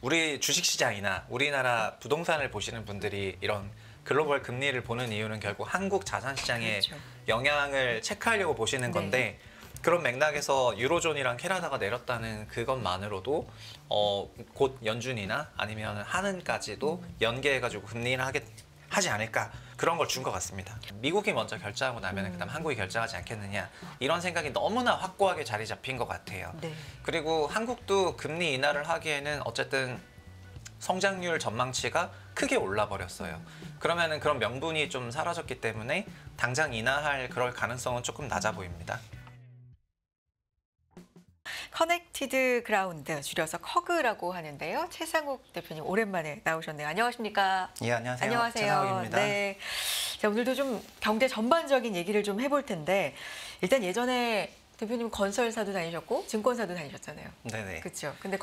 우리 주식시장이나 우리나라 부동산을 보시는 분들이 이런 글로벌 금리를 보는 이유는 결국 한국 자산시장에 그렇죠. 영향을 체크하려고 보시는 건데 그런 맥락에서 유로존이랑 캐나다가 내렸다는 그것만으로도 곧 연준이나 아니면 한은까지도 연계해가지고 금리를 하지 않을까 그런 걸 준 것 같습니다. 미국이 먼저 결정하고 나면 그다음 한국이 결정하지 않겠느냐 이런 생각이 너무나 확고하게 자리 잡힌 것 같아요. 네. 그리고 한국도 금리 인하를 하기에는 어쨌든 성장률 전망치가 크게 올라 버렸어요. 그러면은 그런 명분이 좀 사라졌기 때문에 당장 인하할 그럴 가능성은 조금 낮아 보입니다. 커넥티드 그라운드, 줄여서 커그라고 하는데요. 최상욱 대표님 오랜만에 나오셨네요. 안녕하십니까? 예, 안녕하세요. 안녕하세요. 최상욱입니다. 네. 자, 오늘도 좀 경제 전반적인 얘기를 좀 해볼 텐데 일단 예전에 대표님 건설사도 다니셨고 증권사도 다니셨잖아요. 네네. 그렇죠. 근데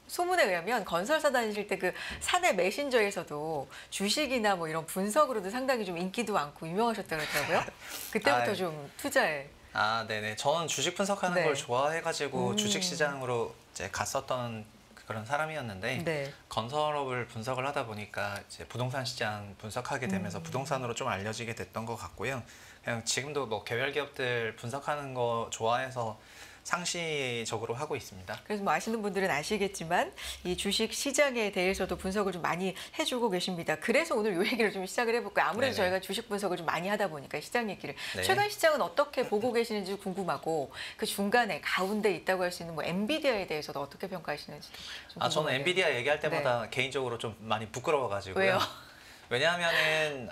소문에 의하면 건설사 다니실 때 그 사내 메신저에서도 주식이나 뭐 이런 분석으로도 상당히 좀 인기도 많고 유명하셨다고 그러더라고요. 그때부터 좀 투자에. 아, 네네. 저는 주식 분석하는 걸 좋아해가지고 주식 시장으로 이제 갔었던 그런 사람이었는데 네. 건설업을 분석을 하다 보니까 이제 부동산 시장 분석하게 되면서 부동산으로 좀 알려지게 됐던 것 같고요. 그냥 지금도 뭐 개별 기업들 분석하는 거 좋아해서 상시적으로 하고 있습니다. 그래서 뭐 아시는 분들은 아시겠지만 이 주식 시장에 대해서도 분석을 좀 많이 해주고 계십니다. 그래서 오늘 이 얘기를 좀 시작을 해볼까요? 아무래도 네네. 저희가 주식 분석을 좀 많이 하다 보니까 시장 얘기를. 네. 최근 시장은 어떻게 보고 계시는지 궁금하고 그 중간에 가운데 있다고 할 수 있는 뭐 엔비디아에 대해서도 어떻게 평가하시는지 좀 궁금해요. 저는 엔비디아 얘기할 때마다 개인적으로 좀 많이 부끄러워가지고요. 왜요? 왜냐하면은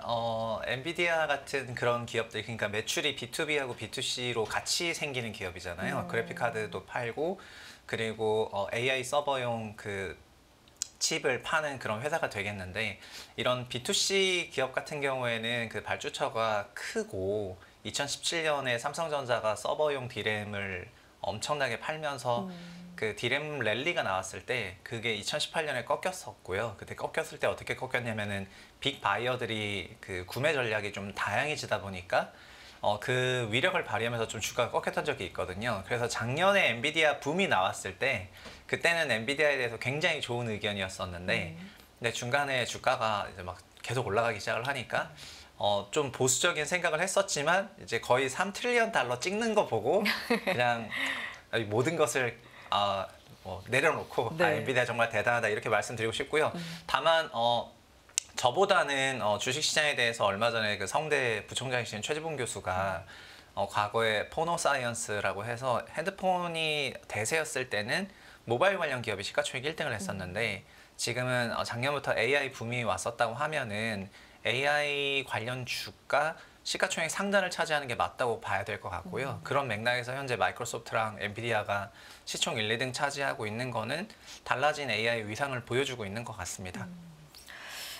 엔비디아 같은 그런 기업들, 그러니까 매출이 B2B하고 B2C로 같이 생기는 기업이잖아요. 그래픽 카드도 팔고 그리고 AI 서버용 그 칩을 파는 그런 회사가 되겠는데 이런 B2C 기업 같은 경우에는 그 발주처가 크고 2017년에 삼성전자가 서버용 D램을 엄청나게 팔면서 그 D램 랠리가 나왔을 때 그게 2018년에 꺾였었고요. 그때 꺾였을 때 어떻게 꺾였냐면은 빅 바이어들이 그 구매 전략이 좀 다양해지다 보니까 그 위력을 발휘하면서 좀 주가가 꺾였던 적이 있거든요. 그래서 작년에 엔비디아 붐이 나왔을 때 그때는 엔비디아에 대해서 굉장히 좋은 의견이었었는데 근데 중간에 주가가 이제 막 계속 올라가기 시작을 하니까 좀 보수적인 생각을 했었지만 이제 거의 3트릴리언 달러 찍는 거 보고 그냥 모든 것을 내려놓고 엔비디아 정말 대단하다 이렇게 말씀드리고 싶고요. 다만 저보다는 주식시장에 대해서 얼마 전에 그 성대 부총장이신 최지봉 교수가 과거에 포노사이언스라고 해서 핸드폰이 대세였을 때는 모바일 관련 기업이 시가총액 1등을 했었는데 지금은 작년부터 AI 붐이 왔었다고 하면은 AI 관련 주가 시가총액 상단을 차지하는 게 맞다고 봐야 될 것 같고요. 그런 맥락에서 현재 마이크로소프트랑 엔비디아가 시총 1, 2등 차지하고 있는 거는 달라진 AI 위상을 보여주고 있는 것 같습니다.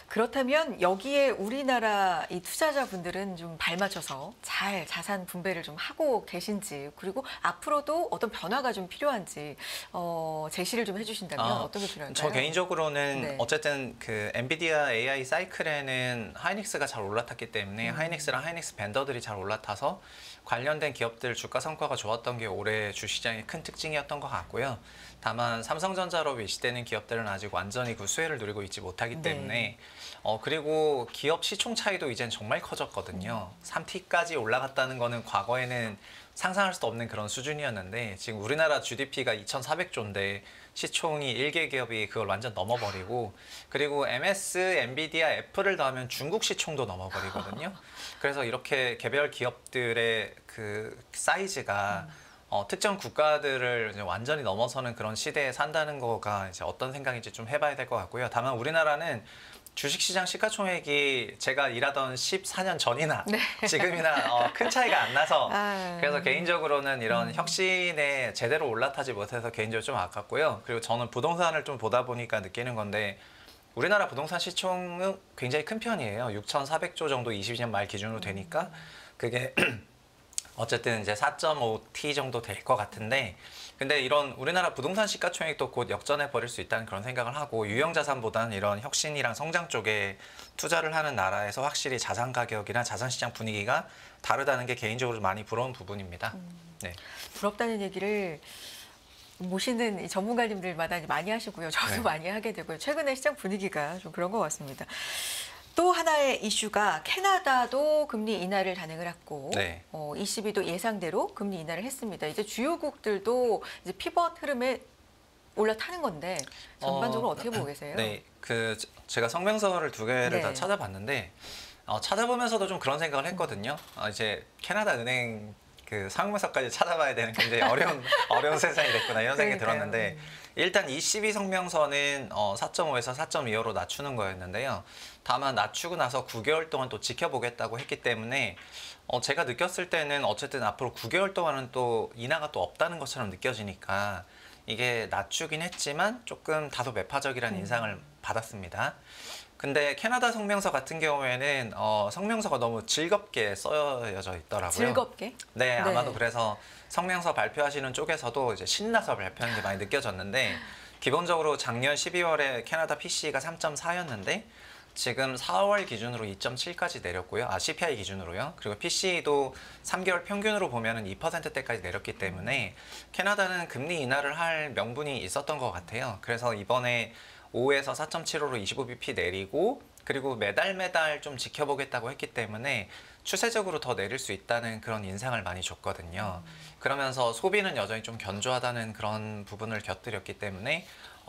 그렇다면 여기에 우리나라 이 투자자분들은 좀 발맞춰서 잘 자산 분배를 좀 하고 계신지 그리고 앞으로도 어떤 변화가 좀 필요한지 제시를 좀 해주신다면 어떤 게 필요할까요? 저 개인적으로는 어쨌든 그 엔비디아 AI 사이클에는 하이닉스가 잘 올라탔기 때문에 하이닉스랑 하이닉스 벤더들이 잘 올라타서 관련된 기업들 주가 성과가 좋았던 게 올해 주시장의 큰 특징이었던 것 같고요. 다만 삼성전자로 위시되는 기업들은 아직 완전히 그 수혜를 누리고 있지 못하기 때문에 그리고 기업 시총 차이도 이젠 정말 커졌거든요. 3T까지 올라갔다는 거는 과거에는 상상할 수도 없는 그런 수준이었는데 지금 우리나라 GDP가 2,400조인데 시총이 1개 기업이 그걸 완전 넘어버리고 그리고 MS, 엔비디아, 애플을 더하면 중국 시총도 넘어버리거든요. 그래서 이렇게 개별 기업들의 그 사이즈가 특정 국가들을 이제 완전히 넘어서는 그런 시대에 산다는 거가 이제 어떤 생각인지 좀 해봐야 될 것 같고요. 다만 우리나라는 주식시장 시가총액이 제가 일하던 14년 전이나 지금이나 큰 차이가 안 나서 그래서 개인적으로는 이런 혁신에 제대로 올라타지 못해서 개인적으로 좀 아깝고요. 그리고 저는 부동산을 좀 보다 보니까 느끼는 건데 우리나라 부동산 시총은 굉장히 큰 편이에요. 6,400조 정도 22년 말 기준으로 되니까 그게 어쨌든 이제 4.5T 정도 될 것 같은데 근데 이런 우리나라 부동산 시가총액도 곧 역전해 버릴 수 있다는 그런 생각을 하고 유형 자산보다는 이런 혁신이랑 성장 쪽에 투자를 하는 나라에서 확실히 자산 가격이나 자산 시장 분위기가 다르다는 게 개인적으로 많이 부러운 부분입니다. 부럽다는 얘기를 모시는 이 전문가님들마다 많이 하시고요. 저도 네. 많이 하게 되고요. 최근에 시장 분위기가 좀 그런 것 같습니다. 또 하나의 이슈가 캐나다도 금리 인하를 단행을 했고 네. ECB도 예상대로 금리 인하를 했습니다. 이제 주요국들도 이제 피벗 흐름에 올라타는 건데 전반적으로 어떻게 보고 계세요? 네, 제가 성명서를 두 개를 네. 다 찾아봤는데 찾아보면서도 좀 그런 생각을 했거든요. 이제 캐나다 은행 그 상명서까지 찾아봐야 되는 굉장히 어려운 세상이 됐구나 이런 생각이 그러니까요. 들었는데 일단 ECB 성명서는 4.5에서 4.25로 낮추는 거였는데요. 다만 낮추고 나서 9개월 동안 또 지켜보겠다고 했기 때문에 제가 느꼈을 때는 어쨌든 앞으로 9개월 동안은 또 인하가 또 없다는 것처럼 느껴지니까 이게 낮추긴 했지만 조금 다소 매파적이라는 인상을 받았습니다. 근데 캐나다 성명서 같은 경우에는 성명서가 너무 즐겁게 써여져 있더라고요. 즐겁게? 네, 아마도 네. 그래서 성명서 발표하시는 쪽에서도 이제 신나서 발표하는 게 많이 느껴졌는데 기본적으로 작년 12월에 캐나다 PCE가 3.4였는데 지금 4월 기준으로 2.7까지 내렸고요. CPI 기준으로요. 그리고 PCE도 3개월 평균으로 보면은 2%대까지 내렸기 때문에 캐나다는 금리 인하를 할 명분이 있었던 것 같아요. 그래서 이번에 5에서 4.75로 25bp 내리고 그리고 매달 좀 지켜보겠다고 했기 때문에 추세적으로 더 내릴 수 있다는 그런 인상을 많이 줬거든요. 그러면서 소비는 여전히 좀 견조하다는 그런 부분을 곁들였기 때문에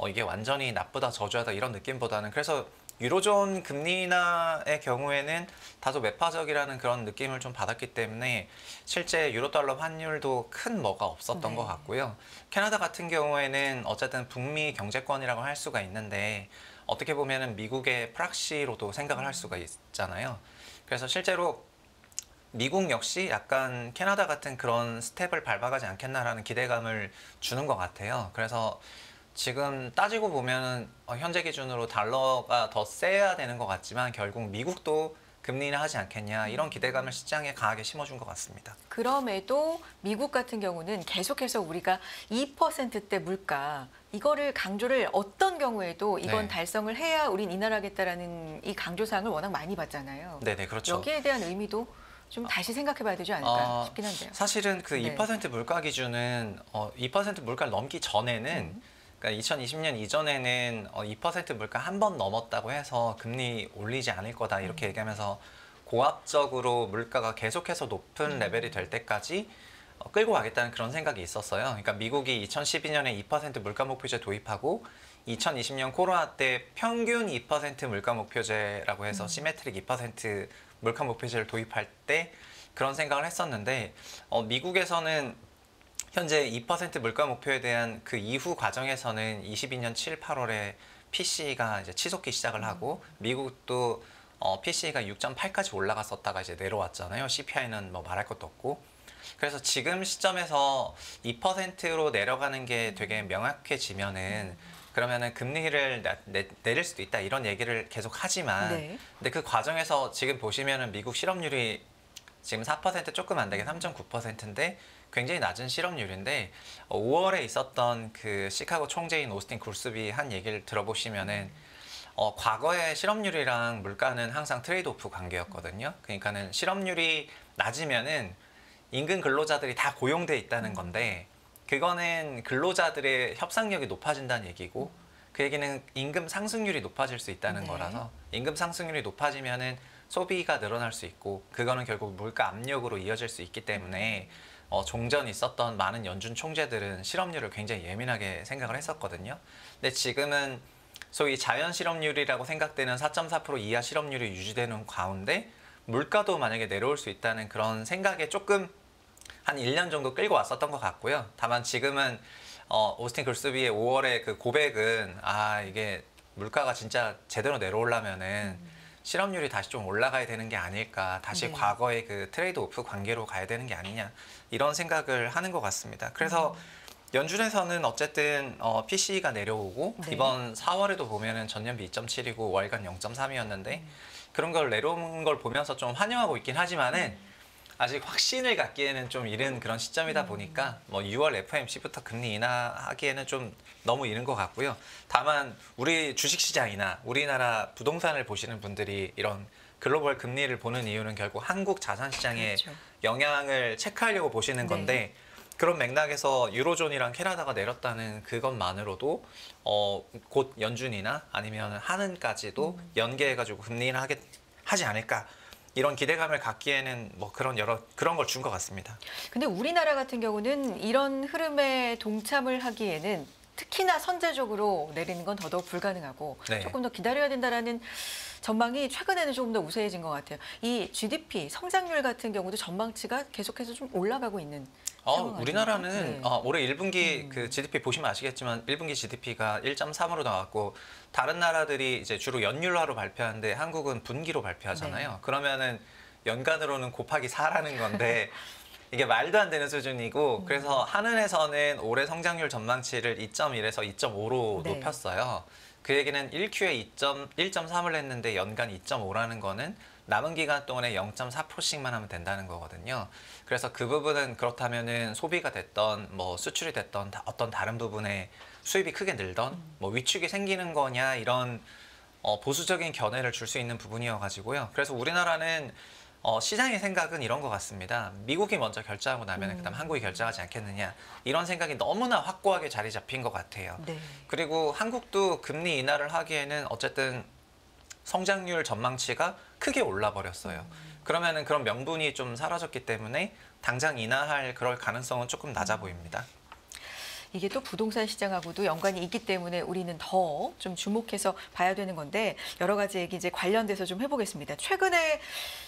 이게 완전히 나쁘다 저조하다 이런 느낌보다는 그래서 유로존 금리 인하의 경우에는 다소 매파적이라는 그런 느낌을 좀 받았기 때문에 실제 유로달러 환율도 큰 뭐가 없었던 네. 것 같고요. 캐나다 같은 경우에는 어쨌든 북미 경제권이라고 할 수가 있는데 어떻게 보면은 미국의 프락시로도 생각을 할 수가 있잖아요. 그래서 실제로 미국 역시 약간 캐나다 같은 그런 스텝을 밟아가지 않겠나라는 기대감을 주는 것 같아요. 그래서 지금 따지고 보면 현재 기준으로 달러가 더 세야 되는 것 같지만 결국 미국도 금리 인하 하지 않겠냐 이런 기대감을 시장에 강하게 심어준 것 같습니다. 그럼에도 미국 같은 경우는 계속해서 우리가 2%대 물가 이거를 강조를 어떤 경우에도 이건 네. 달성을 해야 우린 인하하겠다라는 이 강조사항을 워낙 많이 받잖아요. 네네 그렇죠. 여기에 대한 의미도 좀 다시 생각해봐야 되지 않을까 싶긴 한데요. 사실은 그 네. 2% 물가 기준은 2% 물가를 넘기 전에는 그러니까 2020년 이전에는 2% 물가 한 번 넘었다고 해서 금리 올리지 않을 거다 이렇게 얘기하면서 고압적으로 물가가 계속해서 높은 레벨이 될 때까지 끌고 가겠다는 그런 생각이 있었어요. 그러니까 미국이 2012년에 2% 물가 목표제 도입하고 2020년 코로나 때 평균 2% 물가 목표제라고 해서 시메트릭 2% 물가 목표제를 도입할 때 그런 생각을 했었는데 미국에서는 현재 2% 물가 목표에 대한 그 이후 과정에서는 22년 7, 8월에 PCE가 이제 치솟기 시작을 하고 미국도 PCE가 6.8까지 올라갔었다가 이제 내려왔잖아요. CPI는 뭐 말할 것도 없고. 그래서 지금 시점에서 2%로 내려가는 게 되게 명확해지면은 그러면은 금리를 내릴 수도 있다 이런 얘기를 계속 하지만 네. 근데 그 과정에서 지금 보시면은 미국 실업률이 지금 4% 조금 안 되게 3.9%인데 굉장히 낮은 실업률인데 5월에 있었던 그 시카고 총재인 오스틴 굴스비 한 얘기를 들어보시면은 과거의 실업률이랑 물가는 항상 트레이드오프 관계였거든요. 그러니까는 실업률이 낮으면은 임금 근로자들이 다 고용돼 있다는 건데 그거는 근로자들의 협상력이 높아진다는 얘기고 그 얘기는 임금 상승률이 높아질 수 있다는 네. 거라서 임금 상승률이 높아지면은 소비가 늘어날 수 있고 그거는 결국 물가 압력으로 이어질 수 있기 때문에 종전 있었던 많은 연준 총재들은 실업률을 굉장히 예민하게 생각을 했었거든요. 근데 지금은 소위 자연 실업률이라고 생각되는 4.4% 이하 실업률이 유지되는 가운데 물가도 만약에 내려올 수 있다는 그런 생각에 조금 한 1년 정도 끌고 왔었던 것 같고요. 다만 지금은 오스틴 글스비의 5월의 그 고백은 이게 물가가 진짜 제대로 내려오려면은 실업률이 다시 좀 올라가야 되는 게 아닐까. 다시 네. 과거의 그 트레이드 오프 관계로 가야 되는 게 아니냐. 이런 생각을 하는 것 같습니다. 그래서 연준에서는 어쨌든 PCE가 내려오고 네. 이번 4월에도 보면은 전년비 2.7이고 월간 0.3이었는데 그런 걸 내려온 걸 보면서 좀 환영하고 있긴 하지만은 아직 확신을 갖기에는 좀 이른 그런 시점이다 보니까 뭐 6월 FOMC부터 금리 인하하기에는 좀 너무 이른 것 같고요. 다만 우리 주식시장이나 우리나라 부동산을 보시는 분들이 이런 글로벌 금리를 보는 이유는 결국 한국 자산시장에 그렇죠. 영향을 체크하려고 보시는 건데 그런 맥락에서 유로존이랑 캐나다가 내렸다는 그것만으로도 곧 연준이나 아니면 한은까지도 연계해가지고 금리 인하 하지 않을까 이런 기대감을 갖기에는 뭐 그런 걸 준 것 같습니다. 근데 우리나라 같은 경우는 이런 흐름에 동참을 하기에는 특히나 선제적으로 내리는 건 더더욱 불가능하고 네. 조금 더 기다려야 된다라는 전망이 최근에는 조금 더 우세해진 것 같아요. 이 GDP 성장률 같은 경우도 전망치가 계속해서 좀 올라가고 있는 상황 우리나라는 아닙니까? 네. 올해 1분기 그 GDP 보시면 아시겠지만 1분기 GDP가 1.3으로 나왔고 다른 나라들이 이제 주로 연율화로 발표하는데 한국은 분기로 발표하잖아요. 네. 그러면은 연간으로는 곱하기 4라는 건데 이게 말도 안 되는 수준이고 그래서 한은에서는 올해 성장률 전망치를 2.1에서 2.5로 네. 높였어요. 그 얘기는 1Q에 1.3을 했는데 연간 2.5라는 거는 남은 기간 동안에 0.4%씩만 하면 된다는 거거든요. 그래서 그 부분은 그렇다면은 소비가 됐던 뭐 수출이 됐던 어떤 다른 부분에 수입이 크게 늘던 뭐 위축이 생기는 거냐 이런 보수적인 견해를 줄 수 있는 부분이어가지고요. 그래서 우리나라는 시장의 생각은 이런 것 같습니다. 미국이 먼저 결정하고 나면 그다음 한국이 결정하지 않겠느냐 이런 생각이 너무나 확고하게 자리 잡힌 것 같아요. 네. 그리고 한국도 금리 인하를 하기에는 어쨌든 성장률 전망치가 크게 올라 버렸어요. 그러면은 그런 명분이 좀 사라졌기 때문에 당장 인하할 그럴 가능성은 조금 낮아 보입니다. 이게 또 부동산 시장하고도 연관이 있기 때문에 우리는 더 좀 주목해서 봐야 되는 건데 여러 가지 얘기 이제 관련돼서 좀 해보겠습니다. 최근에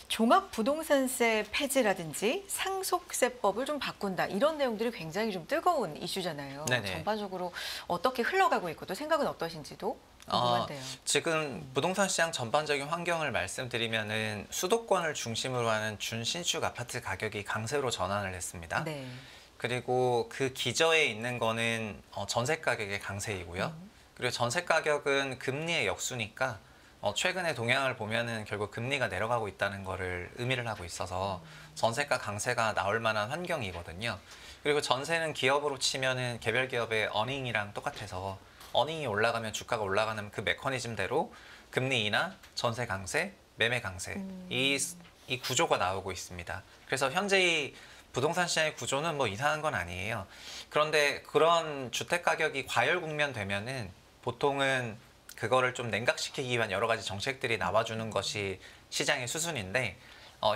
종합부동산세 폐지라든지 상속세법을 좀 바꾼다 이런 내용들이 굉장히 좀 뜨거운 이슈잖아요. 네네. 전반적으로 어떻게 흘러가고 있고 또 생각은 어떠신지도 궁금한데요. 지금 부동산 시장 전반적인 환경을 말씀드리면은 수도권을 중심으로 하는 준신축 아파트 가격이 강세로 전환을 했습니다. 네. 그리고 그 기저에 있는 거는 전세 가격의 강세이고요. 그리고 전세 가격은 금리의 역수니까 최근에 동향을 보면은 결국 금리가 내려가고 있다는 거를 의미를 하고 있어서 전세가 강세가 나올 만한 환경이거든요. 그리고 전세는 기업으로 치면은 개별 기업의 어닝이랑 똑같아서 어닝이 올라가면 주가가 올라가는 그 메커니즘대로 금리 인하, 전세 강세, 매매 강세 이 구조가 나오고 있습니다. 그래서 현재의 부동산 시장의 구조는 뭐 이상한 건 아니에요. 그런데 그런 주택 가격이 과열 국면되면은 보통은 그거를 좀 냉각시키기 위한 여러 가지 정책들이 나와주는 것이 시장의 수순인데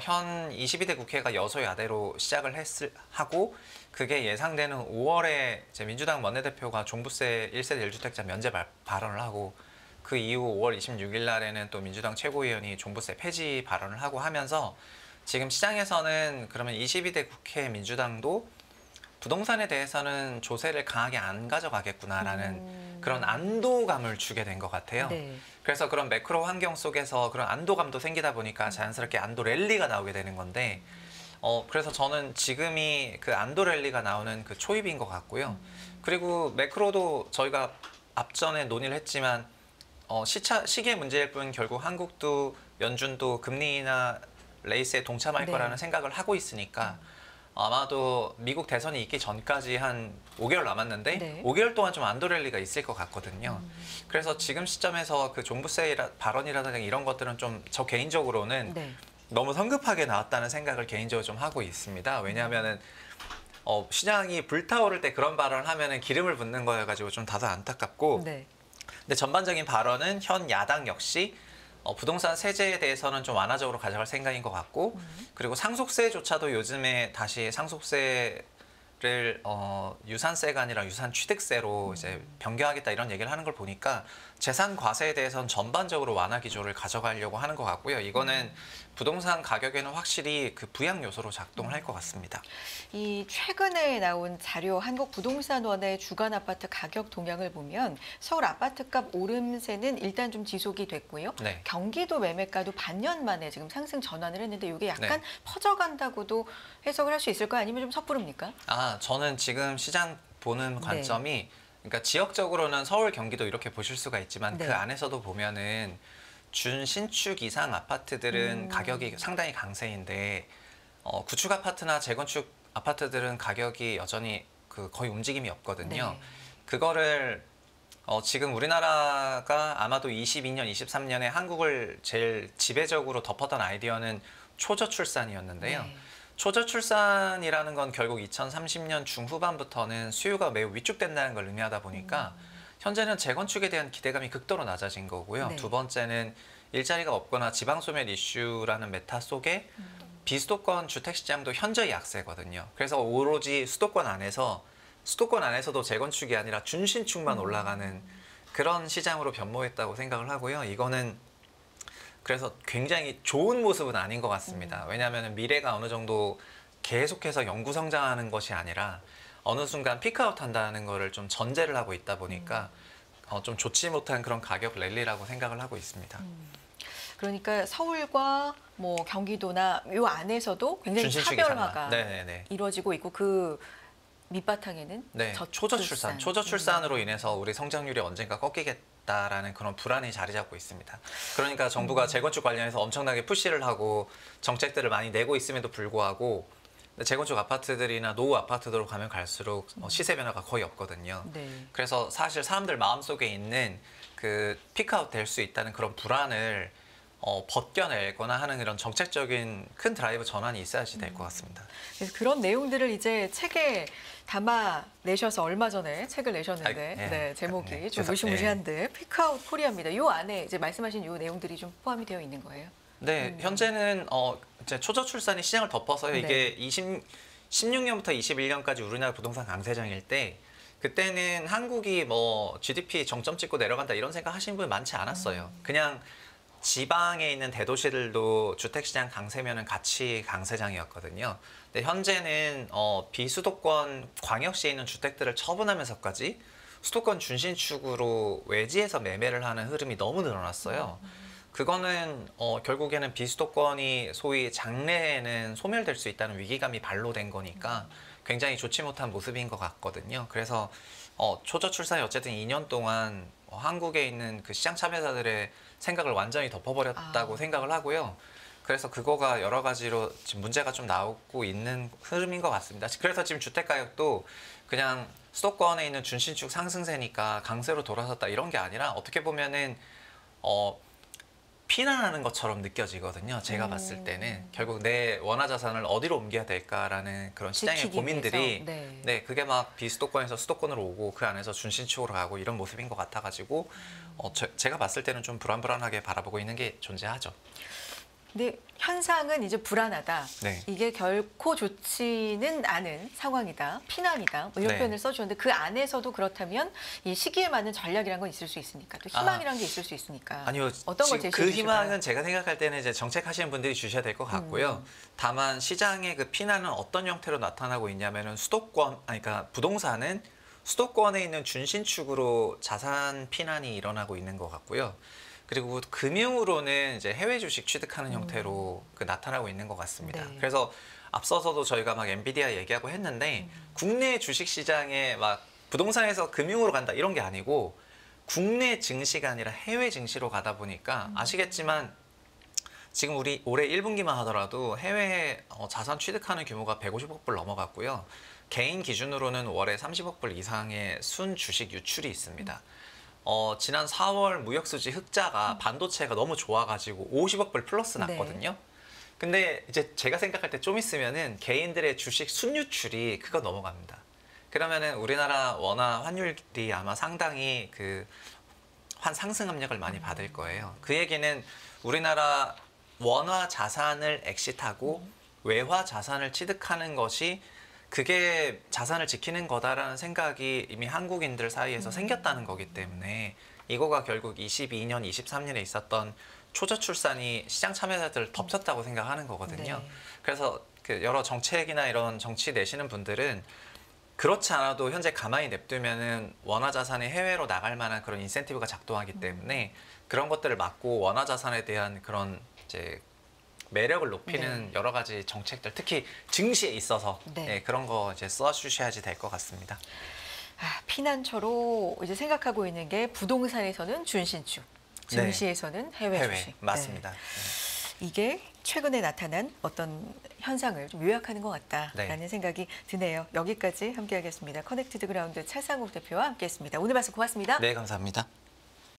현 22대 국회가 여소야대로 시작을 하고 그게 예상되는 5월에 이제 민주당 원내대표가 종부세 1세대 1주택자 면제 발언을 하고 그 이후 5월 26일 날에는 또 민주당 최고위원이 종부세 폐지 발언을 하고 하면서 지금 시장에서는 그러면 22대 국회 민주당도 부동산에 대해서는 조세를 강하게 안 가져가겠구나라는 그런 안도감을 주게 된 것 같아요. 네. 그래서 그런 매크로 환경 속에서 그런 안도감도 생기다 보니까 자연스럽게 안도 랠리가 나오게 되는 건데 그래서 저는 지금이 그 안도 랠리가 나오는 그 초입인 것 같고요. 그리고 매크로도 저희가 앞전에 논의를 했지만 시기의 문제일 뿐 결국 한국도 연준도 금리 인하 레이스에 동참할 네. 거라는 생각을 하고 있으니까 아마도 미국 대선이 있기 전까지 한 5개월 남았는데 네. 5개월 동안 좀 안도 랠리가 있을 것 같거든요. 그래서 지금 시점에서 그 종부세 발언이라든가 이런 것들은 좀 저 개인적으로는 네. 너무 성급하게 나왔다는 생각을 개인적으로 좀 하고 있습니다. 왜냐하면은 시장이 불타오를 때 그런 발언을 하면은 기름을 붓는 거여가지고 좀 다소 안타깝고 네. 근데 전반적인 발언은 현 야당 역시 부동산 세제에 대해서는 좀 완화적으로 가져갈 생각인 것 같고 그리고 상속세조차도 요즘에 다시 상속세를 유산세가 아니라 유산취득세로 이제 변경하겠다 이런 얘기를 하는 걸 보니까 재산 과세에 대해서는 전반적으로 완화 기조를 가져가려고 하는 것 같고요. 이거는 부동산 가격에는 확실히 그 부양 요소로 작동을 할 것 같습니다. 이 최근에 나온 자료 한국부동산원의 주간 아파트 가격 동향을 보면 서울 아파트값 오름세는 일단 좀 지속이 됐고요. 네. 경기도 매매가도 반년 만에 지금 상승 전환을 했는데 이게 약간 네. 퍼져간다고도 해석을 할 수 있을까요? 아니면 좀 섣부릅니까? 저는 지금 시장 보는 관점이 그러니까 지역적으로는 서울, 경기도 이렇게 보실 수가 있지만 네. 그 안에서도 보면은 준신축 이상 아파트들은 가격이 상당히 강세인데 구축 아파트나 재건축 아파트들은 가격이 여전히 그 거의 움직임이 없거든요. 네. 그거를 지금 우리나라가 아마도 22년, 23년에 한국을 제일 지배적으로 덮었던 아이디어는 초저출산이었는데요. 네. 초저출산이라는 건 결국 2030년 중후반부터는 수요가 매우 위축된다는 걸 의미하다 보니까 현재는 재건축에 대한 기대감이 극도로 낮아진 거고요. 네. 두 번째는 일자리가 없거나 지방소멸 이슈라는 메타 속에 비수도권 주택시장도 현저히 약세거든요. 그래서 오로지 수도권 안에서도 재건축이 아니라 준신축만 올라가는 그런 시장으로 변모했다고 생각을 하고요. 이거는 그래서 굉장히 좋은 모습은 아닌 것 같습니다. 왜냐하면 미래가 어느 정도 계속해서 영구성장하는 것이 아니라 어느 순간 피크아웃 한다는 거를 좀 전제를 하고 있다 보니까 좀 좋지 못한 그런 가격 랠리라고 생각을 하고 있습니다. 그러니까 서울과 뭐 경기도나 요 안에서도 굉장히 준신축이 차별화가 상당. 네네네. 이루어지고 있고 그 밑바탕에는 네, 초저출산. 초저출산으로 인해서 우리 성장률이 언젠가 꺾이겠다라는 그런 불안이 자리 잡고 있습니다. 그러니까 정부가 재건축 관련해서 엄청나게 푸시를 하고 정책들을 많이 내고 있음에도 불구하고 재건축 아파트들이나 노후 아파트들로 가면 갈수록 시세 변화가 거의 없거든요. 네. 그래서 사실 사람들 마음속에 있는 그 피크아웃 될 수 있다는 그런 불안을 벗겨내거나 하는 이런 정책적인 큰 드라이브 전환이 있어야지 될 것 같습니다. 그래서 그런 내용들을 이제 책에 담아 내셔서 얼마 전에 책을 내셨는데 네, 제목이 네, 좀 무시무시한데 피크아웃 코리아입니다. 요 안에 이제 말씀하신 요 내용들이 좀 포함이 되어 있는 거예요. 네, 현재는 이제 초저출산이 시장을 덮어서요. 이게 16년부터 21년까지 우리나라 부동산 강세장일 때 그때는 한국이 뭐 GDP 정점 찍고 내려간다 이런 생각 하시는 분 많지 않았어요. 그냥 지방에 있는 대도시들도 주택시장 강세면은 같이 강세장이었거든요. 근데 현재는 비수도권 광역시에 있는 주택들을 처분하면서까지 수도권 준신축으로 외지에서 매매를 하는 흐름이 너무 늘어났어요. 그거는 결국에는 비수도권이 소위 장래에는 소멸될 수 있다는 위기감이 발로된 거니까 굉장히 좋지 못한 모습인 것 같거든요. 그래서 초저출산이 어쨌든 2년 동안 한국에 있는 그 시장 참여자들의 생각을 완전히 덮어버렸다고 생각을 하고요. 그래서 그거가 여러 가지로 지금 문제가 좀 나오고 있는 흐름인 것 같습니다. 그래서 지금 주택 가격도 그냥 수도권에 있는 준신축 상승세니까 강세로 돌아섰다 이런 게 아니라 어떻게 보면은 피난하는 것처럼 느껴지거든요. 제가 봤을 때는 결국 내 원화 자산을 어디로 옮겨야 될까라는 그런 시장의 고민들이 네, 그게 막 비수도권에서 수도권으로 오고 그 안에서 준신축으로 가고 이런 모습인 것 같아가지고 제가 봤을 때는 좀 불안불안하게 바라보고 있는 게 존재하죠. 근데 현상은 이제 불안하다. 네. 이게 결코 좋지는 않은 상황이다. 피난이다. 뭐 이런 네. 표현을 써주는데 그 안에서도 그렇다면 이 시기에 맞는 전략이라는 건 있을 수 있으니까 또 희망이라는 게 있을 수 있으니까. 아니요. 어떤 걸 지금 제시해 그 주실까요? 희망은 제가 생각할 때는 이제 정책하시는 분들이 주셔야 될 것 같고요. 다만 시장의 그 피난은 어떤 형태로 나타나고 있냐면은 그러니까 부동산은 수도권에 있는 준신축으로 자산 피난이 일어나고 있는 것 같고요. 그리고 금융으로는 이제 해외 주식 취득하는 형태로 나타나고 있는 것 같습니다. 네. 그래서 앞서서도 저희가 막 엔비디아 얘기하고 했는데 국내 주식 시장에 막 부동산에서 금융으로 간다 이런 게 아니고 국내 증시가 아니라 해외 증시로 가다 보니까 아시겠지만 지금 우리 올해 1분기만 하더라도 해외 자산 취득하는 규모가 150억 불 넘어갔고요. 개인 기준으로는 월에 30억 불 이상의 순 주식 유출이 있습니다. 지난 4월 무역수지 흑자가 반도체가 너무 좋아가지고 50억 불 플러스 났거든요. 근데 이제 제가 생각할 때 좀 있으면은 개인들의 주식 순유출이 그거 넘어갑니다. 그러면은 우리나라 원화 환율이 아마 상당히 한 상승 압력을 많이 받을 거예요. 그 얘기는 우리나라 원화 자산을 엑시트하고 외화 자산을 취득하는 것이 그게 자산을 지키는 거다라는 생각이 이미 한국인들 사이에서 생겼다는 거기 때문에 이거가 결국 22년, 23년에 있었던 초저출산이 시장 참여자들을 덮쳤다고 생각하는 거거든요. 네. 그래서 여러 정책이나 이런 정치 내시는 분들은 그렇지 않아도 현재 가만히 냅두면은 원화 자산이 해외로 나갈 만한 그런 인센티브가 작동하기 때문에 그런 것들을 막고 원화 자산에 대한 그런 이제 매력을 높이는 여러 가지 정책들, 특히 증시에 있어서 그런 거 이제 써주셔야지 될 것 같습니다. 피난처로 이제 생각하고 있는 게 부동산에서는 준신축, 증시에서는 해외 주식. 맞습니다. 이게 최근에 나타난 어떤 현상을 좀 요약하는 것 같다라는 생각이 드네요. 여기까지 함께하겠습니다. 커넥티드 그라운드 차상욱 대표와 함께했습니다. 오늘 말씀 고맙습니다. 네, 감사합니다.